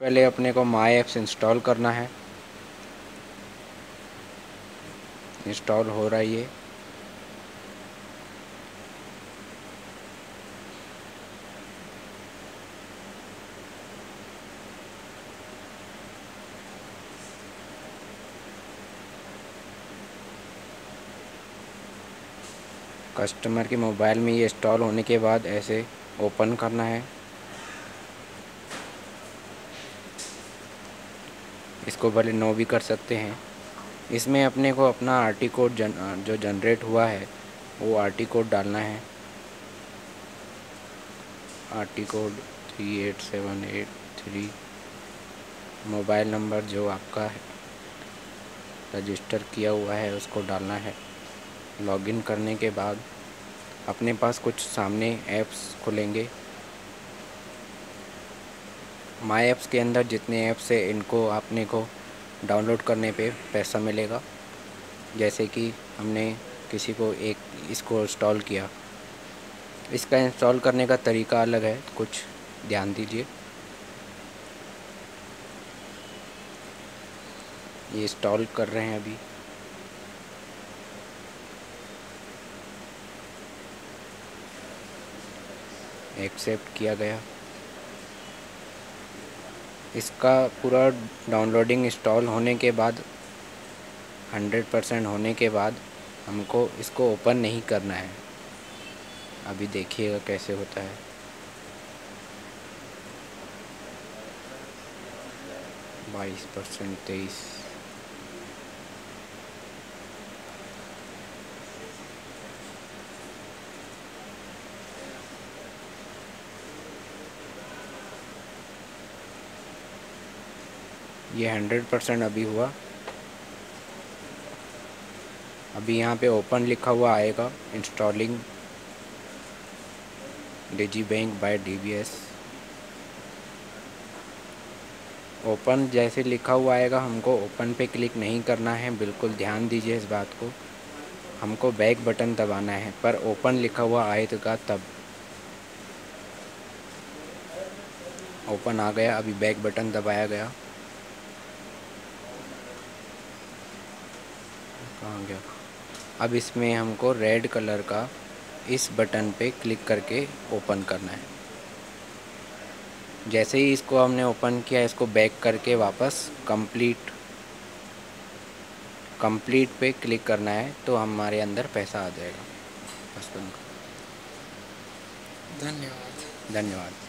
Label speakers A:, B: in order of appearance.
A: पहले अपने को माई ऐप्स इंस्टॉल करना है। इंस्टॉल हो रहा है ये। कस्टमर के मोबाइल में ये इंस्टॉल होने के बाद ऐसे ओपन करना है। इसको भले नो भी कर सकते हैं। इसमें अपने को अपना आरटी कोड जो जनरेट हुआ है वो आरटी कोड डालना है। RT code 38783। मोबाइल नंबर जो आपका है रजिस्टर किया हुआ है उसको डालना है। लॉगिन करने के बाद अपने पास कुछ सामने ऐप्स खुलेंगे। माई ऐप्स के अंदर जितने ऐप्स है इनको आपने को डाउनलोड करने पे पैसा मिलेगा। जैसे कि हमने किसी को इसको इंस्टॉल किया। इसका इंस्टॉल करने का तरीका अलग है, कुछ ध्यान दीजिए। ये इंस्टॉल कर रहे हैं अभी। एक्सेप्ट किया गया। इसका पूरा डाउनलोडिंग इंस्टॉल होने के बाद 100% होने के बाद हमको इसको ओपन नहीं करना है। अभी देखिएगा कैसे होता है। 22%, 23। ये 100% अभी हुआ। अभी यहाँ पे ओपन लिखा हुआ आएगा। Installing digi bank by DBS. Open जैसे लिखा हुआ आएगा हमको ओपन पे क्लिक नहीं करना है, बिल्कुल ध्यान दीजिए इस बात को। हमको बैक बटन दबाना है, पर ओपन लिखा हुआ आएगा तब। ओपन आ गया, अभी बैक बटन दबाया गया। कहाँ गया? अब इसमें हमको रेड कलर का इस बटन पे क्लिक करके ओपन करना है। जैसे ही इसको हमने ओपन किया, इसको बैक करके वापस कंप्लीट पे क्लिक करना है तो हमारे अंदर पैसा आ जाएगा। 55 का।
B: धन्यवाद।
A: धन्यवाद।